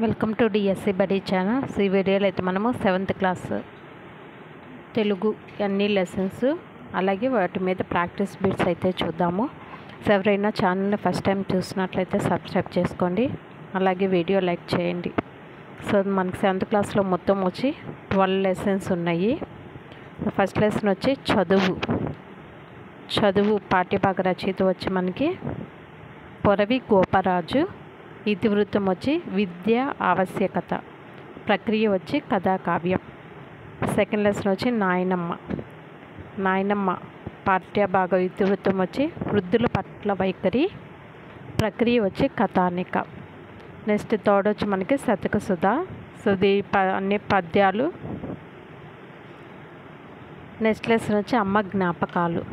Welcome to DSC buddy channel. ఈ వీడియోలో అయితే మనము 7th క్లాస్ తెలుగు అన్ని లెసన్స్ అలాగే వాటి మీద ప్రాక్టీస్ బిట్స్ అయితే చూద్దాము. ఎవరైనా ఛానల్ని ఫస్ట్ టైం చూసినట్లయితే సబ్స్క్రైబ్ చేసుకోండి, అలాగే వీడియో లైక్ చేయండి. సో మనకి 7th క్లాస్లో మొత్తం వచ్చి 12 లెసన్స్ ఉన్నాయి. ఫస్ట్ లెసన్ వచ్చి చదువు పాఠ్యభాగ రచయిత వచ్చి మనకి కొరవి గోపరాజు. ఇతివృత్తం వచ్చి విద్య ఆవశ్యకత. ప్రక్రియ వచ్చి కథాకావ్యం. సెకండ్ లెసన్ వచ్చి నాయనమ్మ పాఠ్యభాగ ఇతివృత్తం వచ్చి వృద్ధుల పట్ల వైఖరి. ప్రక్రియ వచ్చి కథానిక. నెక్స్ట్ థర్డ్ వచ్చి మనకి శతక సుధ. సో ఇది అన్ని పద్యాలు. నెక్స్ట్ లెసన్ వచ్చి అమ్మ జ్ఞాపకాలు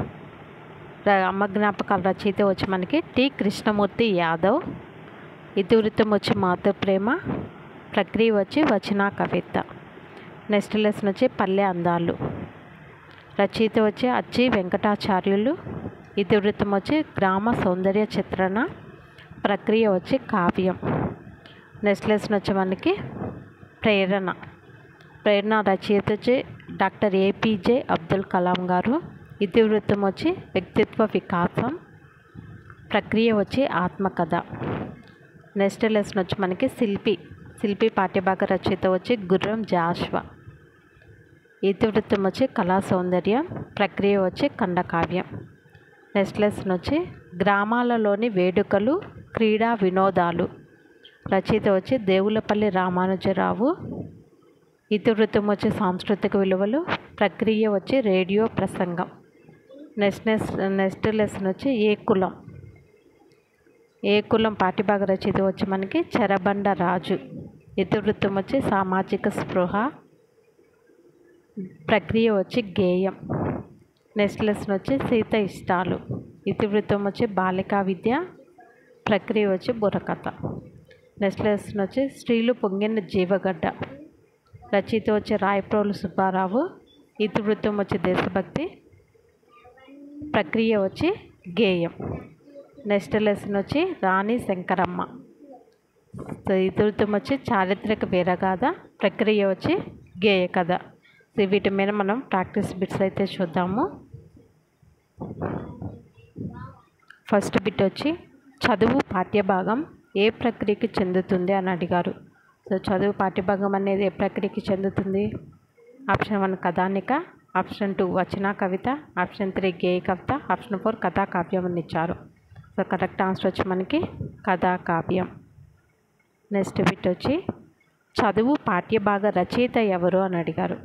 రచయిత వచ్చి మనకి టి కృష్ణమూర్తి యాదవ్. ఇతివృత్తం వచ్చి మాతృప్రేమ. ప్రక్రియ వచ్చి వచన కవిత. నెక్స్ట్ లెసన్ వచ్చి పల్లె అందాలు. రచయిత వచ్చి అచ్చి వెంకటాచార్యులు. ఇతివృత్తం వచ్చి గ్రామ సౌందర్య చిత్రణ. ప్రక్రియ వచ్చి కావ్యం. నెక్స్ట్ లెసన్ వచ్చి మనకి ప్రేరణ రచయిత వచ్చి డాక్టర్ ఏపీజే అబ్దుల్ కలాం గారు. ఇతివృత్తం వచ్చి వ్యక్తిత్వ వికాసం. ప్రక్రియ వచ్చి ఆత్మకథ. నెక్స్ట్ లెసన్ వచ్చి మనకి శిల్పి పాఠ్యభాగ రచయిత వచ్చి గుర్రం జాషువా. ఇతివృత్తం వచ్చి కళా సౌందర్యం. ప్రక్రియ వచ్చి ఖండకావ్యం. నెక్స్ట్ లెసన్ వచ్చి గ్రామాలలోని వేడుకలు క్రీడా వినోదాలు. రచయిత వచ్చి దేవులపల్లి రామానుజరావు. ఇతివృత్తం వచ్చి సాంస్కృతిక విలువలు. ప్రక్రియ వచ్చి రేడియో ప్రసంగం. నెక్స్ట్ లెసన్ వచ్చి ఏ కులం పాఠ్యభాగ రచయిత వచ్చి మనకి చెరబండ రాజు. ఇతివృత్తం వచ్చి సామాజిక స్పృహ. ప్రక్రియ వచ్చి గేయం. నెక్స్ట్ లెసన్ వచ్చి సీత ఇష్టాలు. ఇతివృత్తం వచ్చి బాలికా విద్య. ప్రక్రియ వచ్చి బుర్రకథ. నెక్స్ట్ లెసన్ వచ్చి స్త్రీలు పొంగిన జీవగడ్డ. రచయిత వచ్చి రాయప్రోలు సుబ్బారావు. ఇతివృత్తం వచ్చి దేశభక్తి. ప్రక్రియ వచ్చి గేయం. నెక్స్ట్ లెసన్ వచ్చి రాణి శంకరమ్మ. ఇతివృత్తం వచ్చి చారిత్రక వీరగాథ. ప్రక్రియ వచ్చి గేయ కథ. వీటి మీద మనం ప్రాక్టీస్ బిట్స్ అయితే చూద్దాము. ఫస్ట్ బిట్ వచ్చి చదువు పాఠ్యభాగం ఏ ప్రక్రియకి చెందుతుంది అని అడిగారు. సో చదువు పాఠ్యభాగం అనేది ఏ ప్రక్రియకి చెందుతుంది? ఆప్షన్ 1 కథానిక, ఆప్షన్ 2 వచన కవిత, ఆప్షన్ 3 గేయ కవిత, ఆప్షన్ 4 కథాకావ్యం అని ఇచ్చారు. సో కరెక్ట్ ఆన్సర్ వచ్చి మనకి కథాకావ్యం. నెక్స్ట్ బిట్ వచ్చి చదువు పాఠ్యభాగ రచయిత ఎవరు అని అడిగారు.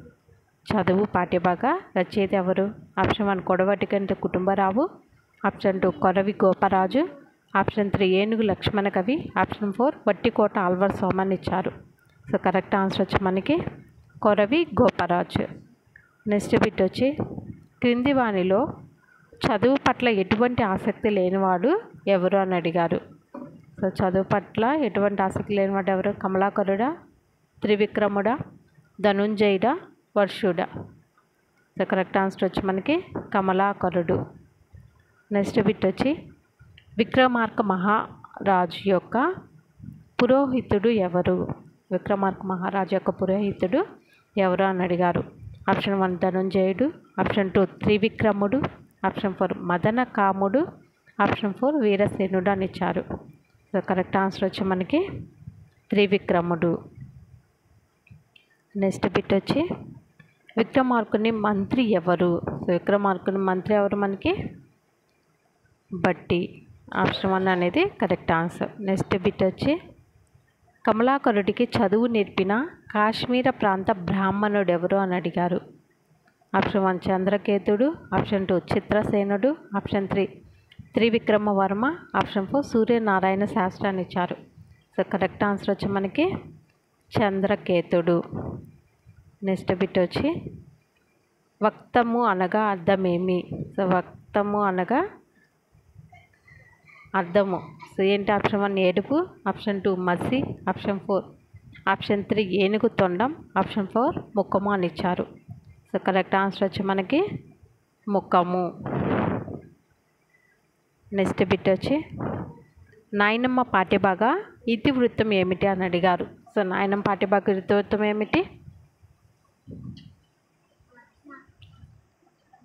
చదువు పాఠ్యభాగ రచయిత ఎవరు? Option 1 Kodavatiganti Kutumbarao, option 2 Koravi Goparaju, option 3 Enugu లక్ష్మణ కవి, ఆప్షన్ 4 వట్టికోట ఆల్వర్ సోమన్ ఇచ్చారు. సో కరెక్ట్ ఆన్సర్ వచ్చి మనకి కొరవి గోపరాజు. నెక్స్ట్ బిట్ వచ్చి క్రింది వానిలో చదువు పట్ల ఎటువంటి ఆసక్తి లేనివాడు ఎవరు అని అడిగారు. సో చదువు పట్ల ఎటువంటి ఆసక్తి లేనివాడు ఎవరు? కమలాకరుడా, త్రివిక్రముడా, ధనుంజయుడా, వర్షుడా? సో కరెక్ట్ ఆన్సర్ వచ్చి మనకి కమలాకరుడు. నెక్స్ట్ బిట్ వచ్చి విక్రమార్క మహారాజు యొక్క పురోహితుడు ఎవరు? విక్రమార్క మహారాజు యొక్క పురోహితుడు ఎవరు అని అడిగారు. ఆప్షన్ 1 ధనుంజయుడు, ఆప్షన్ 2 త్రివిక్రముడు, ఆప్షన్ 4 మదన కాముడు, ఆప్షన్ 4 వీరసేనుడు అని ఇచ్చారు. సో కరెక్ట్ ఆన్సర్ వచ్చి మనకి త్రివిక్రముడు. నెక్స్ట్ బిట్ వచ్చి విక్రమార్కుని మంత్రి ఎవరు? సో విక్రమార్కుని మంత్రి ఎవరు మనకి? బట్టి. ఆప్షన్ 1 అనేది కరెక్ట్ ఆన్సర్. నెక్స్ట్ బిట్ వచ్చి కమలాకరుడికి చదువు నేర్పిన కాశ్మీర ప్రాంత బ్రాహ్మణుడు ఎవరు అని అడిగారు. Option 1 Chandraketudu, option 2 Chitrasenudu, option 3 Trivikramavarma, option 4 Suryanarayana Shastri అని ఇచ్చారు. సో కరెక్ట్ ఆన్సర్ వచ్చి మనకి చంద్రకేతుడు. నెక్స్ట్ బిట్ వచ్చి వక్తము అనగా అర్థమేమి? సో వక్తము అనగా అర్థము. సో ఏంటి? ఆప్షన్ 1 ఏడుపు, ఆప్షన్ 2 మసి, ఆప్షన్ 3 ఏనుగు తొండం, ఆప్షన్ 4 ముఖము అని ఇచ్చారు. సో కరెక్ట్ ఆన్సర్ వచ్చి మనకి ముఖము. నెక్స్ట్ బిట్ వచ్చి నాయనమ్మ పాఠ్యభాగ ఇతివృత్తం ఏమిటి అని అడిగారు. సో నాయనమ్మ పాఠ్యభాగ ఇతివృత్తం ఏమిటి?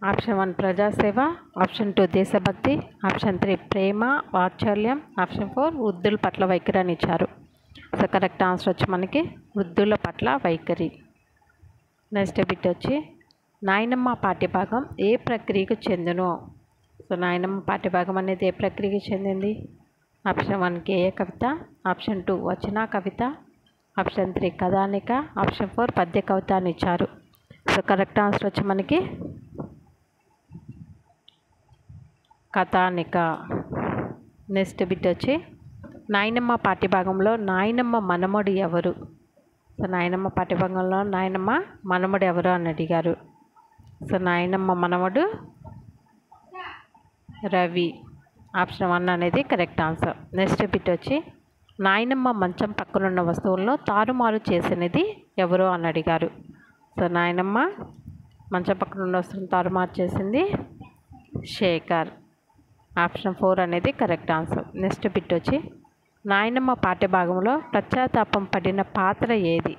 ఆప్షన్ 1 ప్రజాసేవ, ఆప్షన్ 2 దేశభక్తి, ఆప్షన్ 3 ప్రేమ వాత్సల్యం, ఆప్షన్ 4 వృద్ధుల పట్ల వైఖరి అని ఇచ్చారు. సో కరెక్ట్ ఆన్సర్ వచ్చి మనకి వృద్ధుల పట్ల వైఖరి. నెక్స్ట్ బిట్ వచ్చి నాయనమ్మ పాఠ్యభాగం ఏ ప్రక్రియకు చెందును? సో నాయనమ్మ పాఠ్యభాగం అనేది ఏ ప్రక్రియకు చెందింది? ఆప్షన్ 1 గేయ కవిత, ఆప్షన్ 2 వచన కవిత, ఆప్షన్ 3 కథానిక, ఆప్షన్ 4 పద్య కవిత అని ఇచ్చారు. సో కరెక్ట్ ఆన్సర్ వచ్చి మనకి కథానిక. నెక్స్ట్ బిట్ వచ్చి నాయనమ్మ పాఠ్యభాగంలో నాయనమ్మ మనమడు ఎవరు? సో నాయనమ్మ పాఠ్యభాగంలో నాయనమ్మ మనమడు ఎవరు అని అడిగారు. సో నాయనమ్మ మనమడు రవి. ఆప్షన్ 1 అనేది కరెక్ట్ ఆన్సర్. నెక్స్ట్ బిట్ వచ్చి నాయనమ్మ మంచం పక్కనున్న వస్తువులను తారుమారు చేసినది ఎవరు అని అడిగారు. సో నాయనమ్మ మంచం పక్కనున్న వస్తువులను తారుమారు చేసింది శేఖర్. ఆప్షన్ 4 అనేది కరెక్ట్ ఆన్సర్. నెక్స్ట్ బిట్ వచ్చి నాయనమ్మ పాఠ్యభాగంలో పశ్చాత్తాపం పడిన పాత్ర ఏది?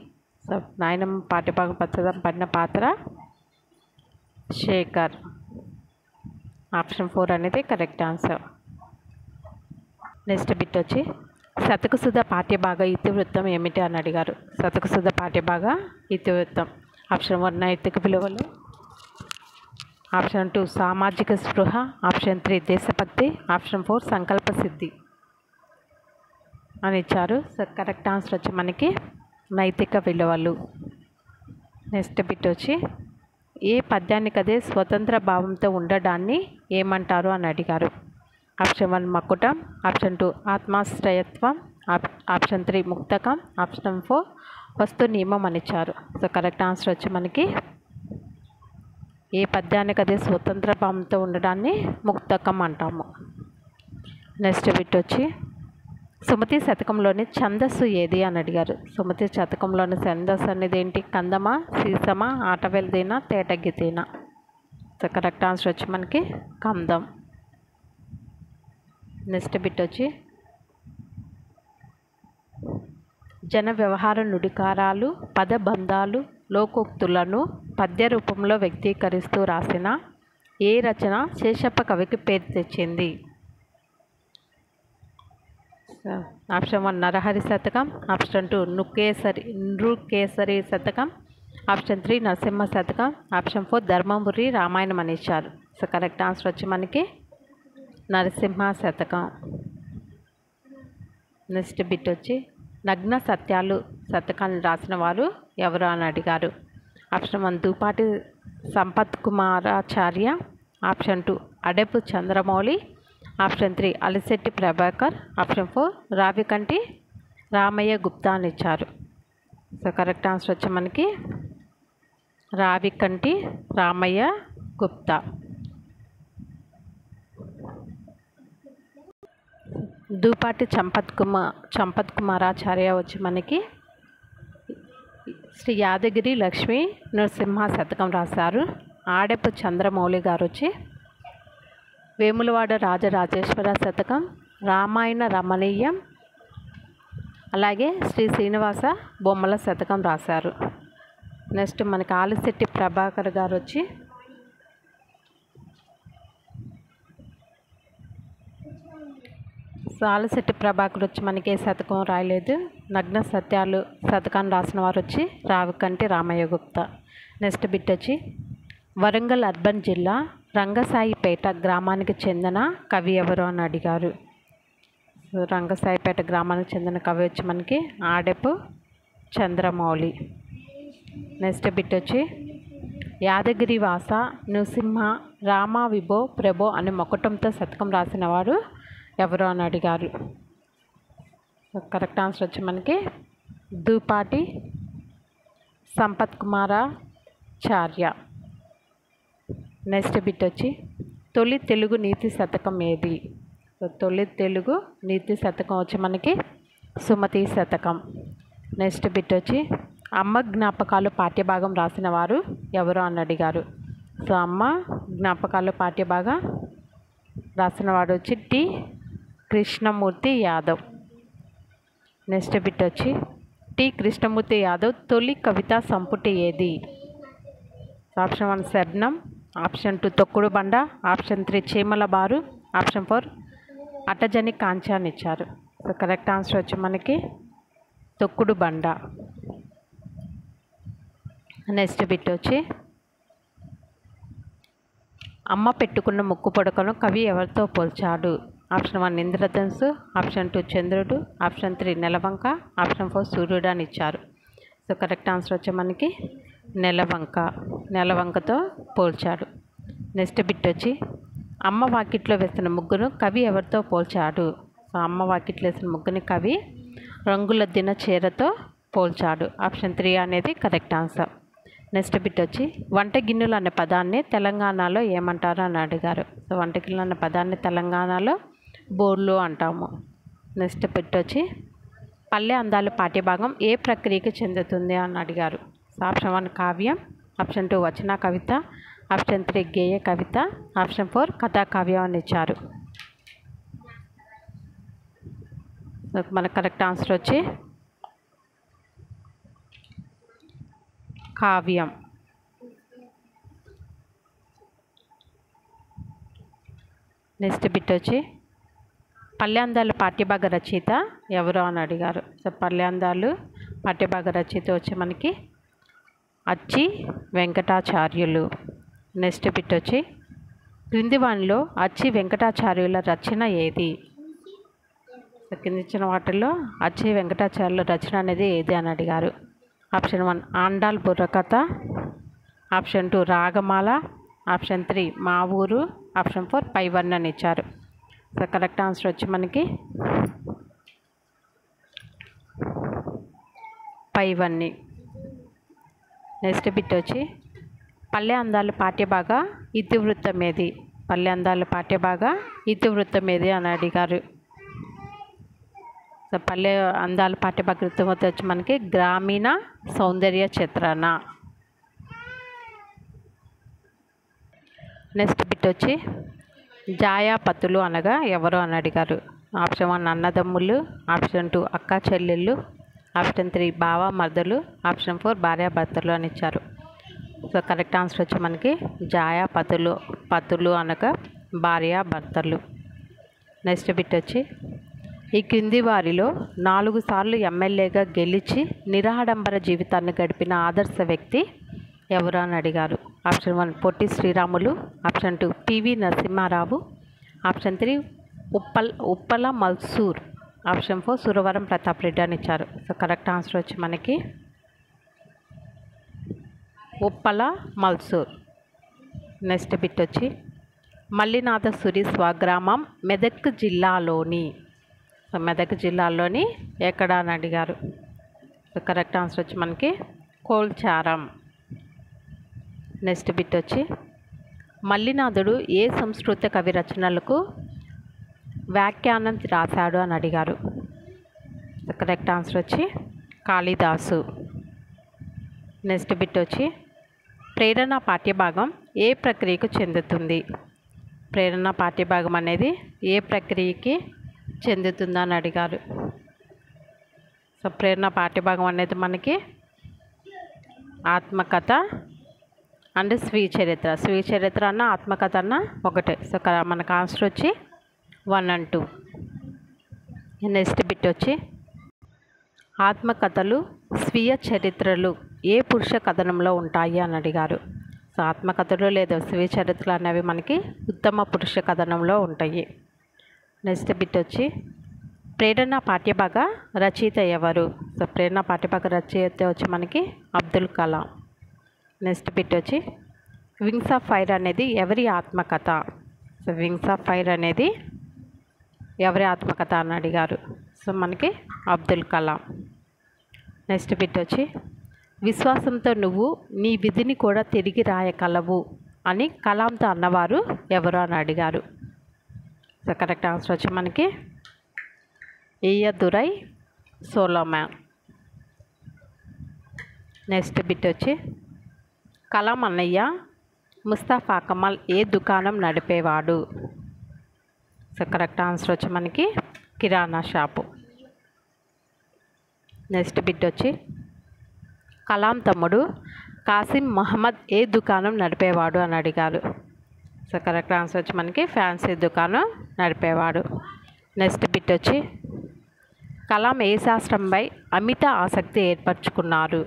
సో నాయనమ్మ పాఠ్యభాగం పశ్చాత్తాపం పడిన పాత్ర శేఖర్. ఆప్షన్ 4 అనేది కరెక్ట్ ఆన్సర్. నెక్స్ట్ బిట్ వచ్చి శతకసుధ పాఠ్యభాగ ఇతివృత్తం ఏమిటి అని అడిగారు. శతకసుధ పాఠ్యభాగ ఇతివృత్తం ఆప్షన్ 1 నైతిక విలువలు, ఆప్షన్ 2 సామాజిక స్పృహ, ఆప్షన్ 3 దేశభక్తి, ఆప్షన్ 4 సంకల్ప సిద్ధి అని ఇచ్చారు. సో కరెక్ట్ ఆన్సర్ వచ్చి మనకి నైతిక విలువలు. నెక్స్ట్ బిట్ వచ్చి ఏ పద్యానికదే స్వతంత్ర భావంతో ఉండడాన్ని ఏమంటారు అని అడిగారు. ఆప్షన్ 1 మకుటం, ఆప్షన్ 2 ఆత్మాశ్రయత్వం, ఆప్షన్ 3 ముక్తకం, ఆప్షన్ 4 వస్తు నియమం అని ఇచ్చారు. సో కరెక్ట్ ఆన్సర్ వచ్చి మనకి ఏ పద్యానికి అదే స్వతంత్ర భావంతో ఉండడాన్ని ముక్తకం అంటాము. నెక్స్ట్ బిట్ వచ్చి సుమతి శతకంలోని ఛందస్సు ఏది అని అడిగారు. సుమతి శతకంలోని ఛందస్సు అనేది ఏంటి? కందమా, సీసమా, ఆటవెల్దేనా, తేటగీతేనా? సో కరెక్ట్ ఆన్సర్ వచ్చి మనకి కందం. నెక్స్ట్ బిట్ వచ్చి జన వ్యవహార నుడికారాలు పదబంధాలు లోకోక్తులను పద్య రూపంలో వ్యక్తీకరిస్తూ రాసిన ఏ రచన శేషప్ప కవికి పేరు తెచ్చింది? ఆప్షన్ 1 నరహరి శతకం, ఆప్షన్ 2 నృకేసరి శతకం, ఆప్షన్ 3 నరసింహ శతకం, ఆప్షన్ 4 ధర్మపురి రామాయణం అని ఇచ్చారు. సో కరెక్ట్ ఆన్సర్ వచ్చి మనకి నరసింహ శతకం. నెక్స్ట్ బిట్ వచ్చి నగ్న సత్యాలు శతకాన్ని రాసిన వారు ఎవరు అని అడిగారు. Option 1 Dupati Sampath Kumaracharya, option 2 Adepu Chandramouli, option 3 Alishetti Prabhakar, option 4 Ravikanti Ramaiah Gupta అని ఇచ్చారు. సో కరెక్ట్ ఆన్సర్ వచ్చి మనకి రావికంటి రామయ్య గుప్తా. దుపాటి సంపత్ కుమారాచార్య వచ్చి మనకి శ్రీ యాదగిరి లక్ష్మీ నరసింహ శతకం రాశారు. ఆడెపు చంద్రమౌళి గారు వచ్చి వేములవాడ రాజరాజేశ్వర శతకం, రామాయణ రమణీయం, అలాగే శ్రీ శ్రీనివాస బొమ్మల శతకం రాశారు. నెక్స్ట్ మనకి ఆలిశెట్టి ప్రభాకర్ గారు వచ్చి ఆలిశెట్టి ప్రభాకర్ వచ్చి మనకి ఏ శతకం రాయలేదు. నగ్న సత్యాలు శతకాన్ని రాసిన వారు వచ్చి రావికంటి రామయ్య గుప్తా. నెక్స్ట్ బిట్ వచ్చి వరంగల్ అర్బన్ జిల్లా రంగసాయిపేట గ్రామానికి చెందిన కవి ఎవరు అని అడిగారు. రంగసాయిపేట గ్రామానికి చెందిన కవి వచ్చి మనకి ఆడెపు చంద్రమౌళి. నెక్స్ట్ బిట్ వచ్చి యాదగిరి వాస నృసింహ రామ విభో ప్రభో అనే మొకటంతో శతకం రాసిన వారు ఎవరు అని అడిగారు. కరెక్ట్ ఆన్సర్ వచ్చి మనకి దుపాటి సంపత్ కుమారాచార్య. నెక్స్ట్ బిట్ వచ్చి తొలి తెలుగు నీతి శతకం ఏది? తొలి తెలుగు నీతి శతకం వచ్చి మనకి సుమతి శతకం. నెక్స్ట్ బిట్ వచ్చి అమ్మ జ్ఞాపకాలు పాఠ్యభాగం రాసిన వారు ఎవరు అని అడిగారు. సో అమ్మ జ్ఞాపకాలు పాఠ్యభాగం రాసిన వాడు వచ్చి T Krishnamurthy Yadav. Next bit వచ్చి టి కృష్ణమూర్తి యాదవ్ తొలి కవితా సంపుటి ఏది? ఆప్షన్ 1 శబ్నం, ఆప్షన్ 2 తొక్కుడు బండ, ఆప్షన్ 3 చీమల బారు, ఆప్షన్ 4 అటజని కాంచ అని ఇచ్చారు. సో కరెక్ట్ ఆన్సర్ వచ్చి మనకి తొక్కుడు బండ. నెక్స్ట్ బిట్ వచ్చి అమ్మ పెట్టుకున్న ముక్కు పొడకను కవి ఎవరితో పోల్చాడు? ఆప్షన్ 1 ఇంద్రధనుసు, ఆప్షన్ 2 చంద్రుడు, ఆప్షన్ 3 నెలవంక, ఆప్షన్ 4 సూర్యుడు అని ఇచ్చారు. సో కరెక్ట్ ఆన్సర్ వచ్చి మనకి నెలవంకతో పోల్చాడు. నెక్స్ట్ బిట్ వచ్చి అమ్మ వాకిట్లో వేసిన ముగ్గును కవి ఎవరితో పోల్చాడు? సో అమ్మ వాకిట్లో వేసిన ముగ్గుని కవి రంగులద్దిన చీరతో పోల్చాడు. ఆప్షన్ 3 అనేది కరెక్ట్ ఆన్సర్. నెక్స్ట్ బిట్ వచ్చి వంట గిన్నెలు అనే పదాన్ని తెలంగాణలో ఏమంటారు అని అడిగారు. సో వంట గిన్నెలు అనే పదాన్ని తెలంగాణలో బోర్లు అంటాము. నెక్స్ట్ బిట్ వచ్చి పల్లె అందాలు పాఠ్యభాగం ఏ ప్రక్రియకి చెందుతుంది అని అడిగారు. సో ఆప్షన్ 1 కావ్యం, ఆప్షన్ 2 వచన కవిత, ఆప్షన్ 3 గేయ కవిత, ఆప్షన్ 4 కథా కావ్యం అని ఇచ్చారు. సో మన కరెక్ట్ ఆన్సర్ వచ్చి కావ్యం. నెక్స్ట్ బిట్ వచ్చి పల్లె అందాలు పాఠ్యభాగ రచయిత ఎవరు అని అడిగారు. సో పల్లె అందాలు పాఠ్యభాగ రచయిత వచ్చి మనకి అచ్చి వెంకటాచార్యులు. నెక్స్ట్ బిట్ వచ్చి క్రింది వానిలో అచ్చి వెంకటాచార్యుల రచన ఏది? కింద ఇచ్చిన వాటిల్లో అచ్చి వెంకటాచార్యుల రచన అనేది ఏది అని అడిగారు. ఆప్షన్ 1 ఆండాల్ బుర్రకథ, ఆప్షన్ 2 రాగమాల, ఆప్షన్ 3 మా ఊరు, ఆప్షన్ 4 పైవన్నీ అని ఇచ్చారు. సో కరెక్ట్ ఆన్సర్ వచ్చి మనకి పైవన్నీ. నెక్స్ట్ బిట్ వచ్చి పల్లె అందాలు పాఠ్యభాగ ఇతివృత్తం ఏది? పల్లె అందాలు పాఠ్యభాగ ఇతివృత్తం ఏది అని అడిగారు. సో పల్లె అందాల పాఠ్యభాగ ఇతివృత్తం వచ్చి మనకి గ్రామీణ సౌందర్య చిత్రణ. నెక్స్ట్ బిట్ వచ్చి జాయాపతులు అనగా ఎవరు అని అడిగారు. ఆప్షన్ 1 అన్నదమ్ములు, ఆప్షన్ 2 అక్క చెల్లెళ్ళు, ఆప్షన్ 3 బావ మర్దలు, ఆప్షన్ 4 భార్యాభర్తలు అని ఇచ్చారు. సో కరెక్ట్ ఆన్సర్ వచ్చి మనకి జాయాపతులు అనగా భార్యాభర్తలు. నెక్స్ట్ బిట్ వచ్చి ఈ క్రింది వారిలో 4 సార్లు ఎమ్మెల్యేగా గెలిచి నిరాడంబర జీవితాన్ని గడిపిన ఆదర్శ వ్యక్తి ఎవరు అని అడిగారు. Option 1 Potti Sriramulu, option 2 PV Narasimha Rao, option 3 Uppala Malsur, option 4 Suravaram Pratap Reddy అని ఇచ్చారు. సో కరెక్ట్ ఆన్సర్ వచ్చి మనకి ఉప్పల మల్సూర్. నెక్స్ట్ బిట్ వచ్చి మల్లినాథసురి స్వగ్రామం మెదక్ జిల్లాలోని ఎక్కడ అని అడిగారు. సో కరెక్ట్ ఆన్సర్ వచ్చి మనకి కోల్చారం. నెక్స్ట్ బిట్ వచ్చి మల్లినాథుడు ఏ సంస్కృత కవి రచనలకు వ్యాఖ్యానం రాశాడు అని అడిగారు. సో కరెక్ట్ ఆన్సర్ వచ్చి కాళిదాసు. నెక్స్ట్ బిట్ వచ్చి ప్రేరణ పాఠ్యభాగం ఏ ప్రక్రియకు చెందుతుంది? ప్రేరణ పాఠ్యభాగం అనేది ఏ ప్రక్రియకి చెందుతుందని అడిగారు. సో ప్రేరణ పాఠ్యభాగం అనేది మనకి ఆత్మకథ అండ్ స్వీయ చరిత్ర అన్న ఆత్మకథ అన్న ఒకటే. సో మనకు ఆన్సర్ వచ్చి 1 and 2. నెక్స్ట్ బిట్ వచ్చి ఆత్మకథలు స్వీయ చరిత్రలు ఏ పురుష కథనంలో ఉంటాయి అని అడిగారు. సో ఆత్మకథలు లేదా స్వీయ చరిత్రలు అనేవి మనకి ఉత్తమ పురుష కథనంలో ఉంటాయి. నెక్స్ట్ బిట్ వచ్చి ప్రేరణ పాఠ్యభాగ రచయిత ఎవరు? సో ప్రేరణ పాఠ్యభాగ రచయిత వచ్చి మనకి అబ్దుల్ కలాం. నెక్స్ట్ బిట్ వచ్చి వింగ్స్ ఆఫ్ ఫైర్ అనేది ఎవరి ఆత్మకథ? సో వింగ్స్ ఆఫ్ ఫైర్ అనేది ఎవరి ఆత్మకథ అని అడిగారు. సో మనకి అబ్దుల్ కలాం. నెక్స్ట్ బిట్ వచ్చి విశ్వాసంతో నువ్వు నీ విధిని కూడా తిరిగి రాయగలవు అని కలాంతో అన్నవారు ఎవరు అని అడిగారు. సో కరెక్ట్ ఆన్సర్ వచ్చి మనకి ఇయ్యదురై సోలోమాన్. నెక్స్ట్ బిట్ వచ్చి కలాం అన్నయ్య ముస్తఫా కమాల్ ఏ దుకాణం నడిపేవాడు? సో కరెక్ట్ ఆన్సర్ వచ్చి మనకి కిరాణా షాపు. నెక్స్ట్ బిట్ వచ్చి కలాం తమ్ముడు కాసిం మహమ్మద్ ఏ దుకాణం నడిపేవాడు అని అడిగారు. సో కరెక్ట్ ఆన్సర్ వచ్చి మనకి ఫ్యాన్సీ దుకాణం నడిపేవాడు. నెక్స్ట్ బిట్ వచ్చి కలాం ఏ శాస్త్రంపై అమిత ఆసక్తి ఏర్పరచుకున్నారు.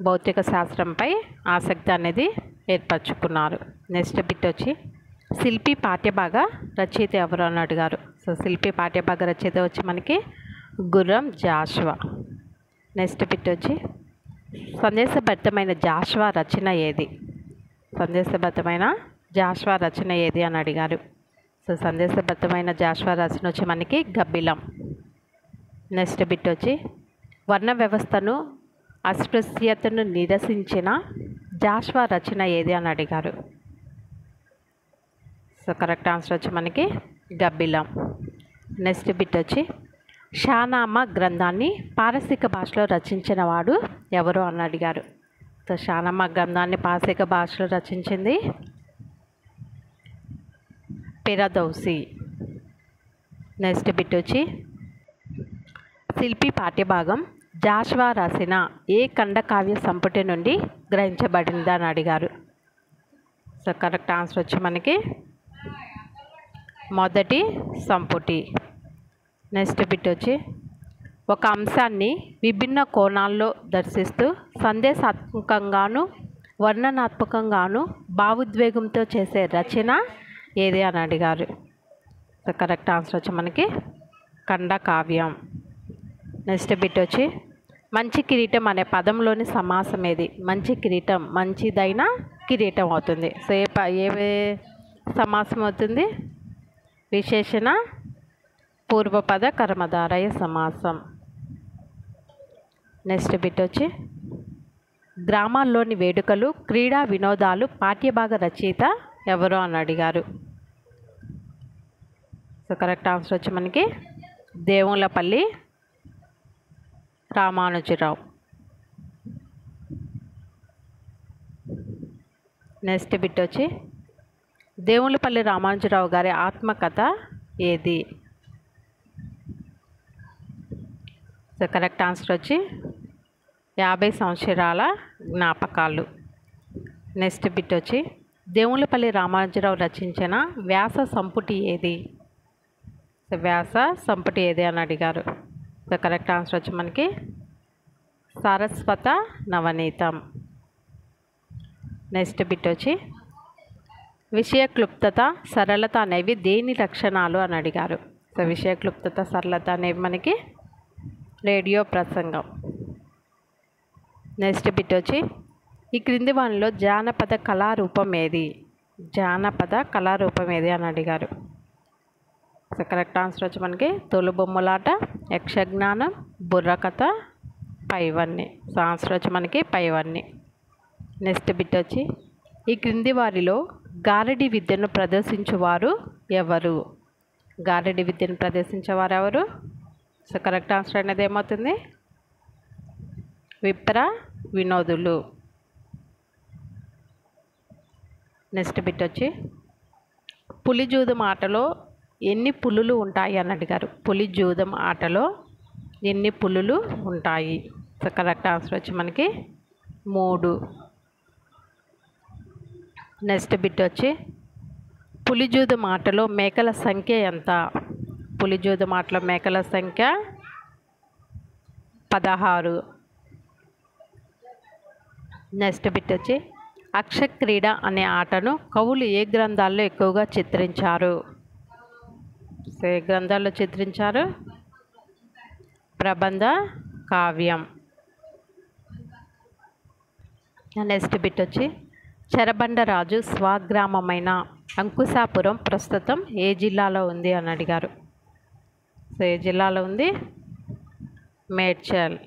భౌతిక శాస్త్రంపై ఆసక్తి అనేది ఏర్పరచుకున్నారు. నెక్స్ట్ బిట్ వచ్చి శిల్పి పాఠ్యభాగ రచయిత ఎవరు అని అడిగారు. సో శిల్పి పాఠ్యభాగ రచయిత వచ్చి మనకి గుర్రం జాషువా. నెక్స్ట్ బిట్ వచ్చి సందేశబద్ధమైన జాషువా రచన ఏది. సందేశబద్ధమైన జాషువా రచన ఏది అని అడిగారు. సో సందేశబద్ధమైన జాషువా రచన వచ్చి మనకి గబ్బిలం. నెక్స్ట్ బిట్ వచ్చి వర్ణ వ్యవస్థను అస్పృశ్యతను నిరసించిన జాషువా రచన ఏది అని అడిగారు. సో కరెక్ట్ ఆన్సర్ వచ్చి మనకి గబ్బిలం. నెక్స్ట్ బిట్ వచ్చి షానామా గ్రంథాన్ని పారసీక భాషలో రచించిన వాడు ఎవరు అని అడిగారు. సో షానామా గ్రంథాన్ని పారసీక భాషలో రచించింది పిరదౌసి. నెక్స్ట్ బిట్ వచ్చి శిల్పి పాఠ్యభాగం జాషువా రాసిన ఏ ఖండకావ్య సంపుటి నుండి గ్రహించబడింది అని అడిగారు. సో కరెక్ట్ ఆన్సర్ వచ్చి మనకి మొదటి సంపుటి. నెక్స్ట్ బిట్ వచ్చి ఒక అంశాన్ని విభిన్న కోణాల్లో దర్శిస్తూ సందేశాత్మకంగాను వర్ణనాత్మకంగాను భావోద్వేగంతో చేసే రచన ఏది అని అడిగారు. సో కరెక్ట్ ఆన్సర్ వచ్చి మనకి ఖండకావ్యం. నెక్స్ట్ బిట్ వచ్చి మంచి కిరీటం అనే పదంలోని సమాసం ఏది. మంచి కిరీటం మంచిదైన కిరీటం అవుతుంది. సో ఏ సమాసం అవుతుంది. విశేషణ పూర్వపద కర్మధారయ సమాసం. నెక్స్ట్ బిట్ వచ్చి గ్రామాల్లోని వేడుకలు క్రీడా వినోదాలు పాఠ్యభాగ రచయిత ఎవరు అని అడిగారు. సో కరెక్ట్ ఆన్సర్ వచ్చి మనకి దేవులపల్లి రామానుజరావు. నెక్స్ట్ బిట్ వచ్చి దేవులపల్లి రామానుజరావు గారి ఆత్మకథ ఏది. సో కరెక్ట్ ఆన్సర్ వచ్చి 50 సంవత్సరాల జ్ఞాపకాలు. నెక్స్ట్ బిట్ వచ్చి దేవులపల్లి రామానుజరావు రచించిన వ్యాస సంపుటి ఏది. సో వ్యాస సంపుటి ఏది అని అడిగారు. సో కరెక్ట్ ఆన్సర్ వచ్చి మనకి సారస్వత నవనీతం. నెక్స్ట్ బిట్ వచ్చి విషయ క్లుప్తత సరళత అనేవి దేని లక్షణాలు అని అడిగారు. సో విషయ క్లుప్తత సరళత అనేవి మనకి రేడియో ప్రసంగం. నెక్స్ట్ బిట్ వచ్చి ఈ క్రింది వానిలో జానపద కళారూపం ఏది. జానపద కళారూపం ఏది అని అడిగారు. సో కరెక్ట్ ఆన్సర్ వచ్చి మనకి తోలుబొమ్మలాట, యక్షజ్ఞానం, బుర్రకథ, పైవన్నీ. సో ఆన్సర్ వచ్చి మనకి పైవన్నీ. నెక్స్ట్ బిట్ వచ్చి ఈ క్రింది వారిలో గారడి విద్యను ప్రదర్శించువారు ఎవరు. గారడి విద్యను ప్రదర్శించేవారు ఎవరు. సో కరెక్ట్ ఆన్సర్ అనేది ఏమవుతుంది విప్ర వినోదులు. నెక్స్ట్ బిట్ వచ్చి పులిజూదం ఆటలో ఎన్ని పులులు ఉంటాయి అని అడిగారు. పులిజూదం ఆటలో ఎన్ని పులులు ఉంటాయి. సో కరెక్ట్ ఆన్సర్ వచ్చి మనకి 3. నెక్స్ట్ బిట్ వచ్చి పులిజూదం ఆటలో మేకల సంఖ్య ఎంత. పులిజూదం ఆటలో మేకల సంఖ్య 16. నెక్స్ట్ బిట్ వచ్చి అక్షక్రీడ అనే ఆటను కవులు ఏ గ్రంథాల్లో ఎక్కువగా చిత్రించారు. సో ఏ గ్రంథాల్లో చిత్రించారు. ప్రబంధ కావ్యం. నెక్స్ట్ బిట్ వచ్చి చెరబండరాజు స్వగ్రామమైన అంకుశాపురం ప్రస్తుతం ఏ జిల్లాలో ఉంది అని అడిగారు. సో ఏ జిల్లాలో ఉంది మేడ్చల్.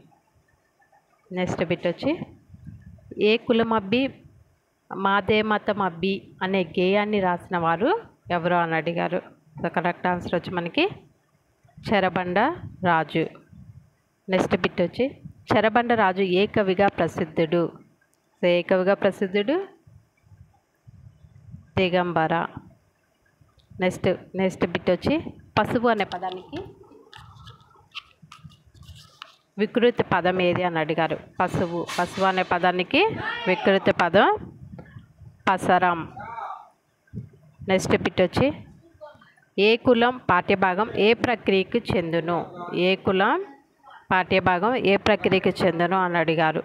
నెక్స్ట్ బిట్ వచ్చి ఏ కులమబ్బి మాదే మతం అబ్బి అనే గేయాన్ని రాసిన వారు ఎవరు అని అడిగారు. సో కరెక్ట్ ఆన్సర్ వచ్చి మనకి చెరబండ రాజు. నెక్స్ట్ బిట్ వచ్చి చెరబండ రాజు ఏ కవిగా ప్రసిద్ధుడు. సో ఏ కవిగా ప్రసిద్ధుడు దిగంబర. నెక్స్ట్ బిట్ వచ్చి పసుపు అనే పదానికి వికృతి పదం ఏది అని అడిగారు. పశువు. పశువు అనే పదానికి వికృతి పదం పసరం. నెక్స్ట్ బిట్ వచ్చి ఏ కులం పాఠ్యభాగం ఏ ప్రక్రియకు చెందును. ఏ కులం పాఠ్యభాగం ఏ ప్రక్రియకు చెందును అని అడిగారు.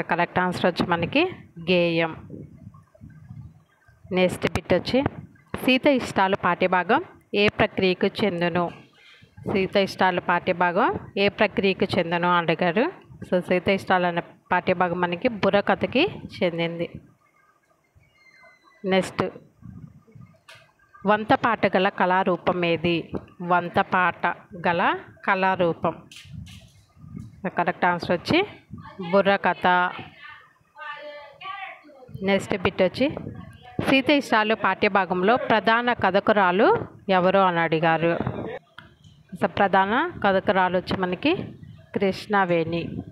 కరెక్ట్ ఆన్సర్ వచ్చి మనకి గేయం. నెక్స్ట్ బిట్ వచ్చి సీత ఇష్టాలు పాఠ్యభాగం ఏ ప్రక్రియకు చెందును. సీత ఇష్టాలు పాఠ్యభాగం ఏ ప్రక్రియకు చెందును అడిగారు. సో సీత ఇష్టాలు అనే పాఠ్యభాగం మనకి బుర్రకథకి చెందింది. నెక్స్ట్ వంత పాట గల కళారూపం ఏది. వంత పాట గల కళారూపం. కరెక్ట్ ఆన్సర్ వచ్చి బుర్రకథ. నెక్స్ట్ బిట్ వచ్చి సీత ఇష్టాలు పాఠ్యభాగంలో ప్రధాన కథకురాలు ఎవరు అని అడిగారు. సో ప్రధాన కథకురాలు వచ్చి మనకి కృష్ణవేణి.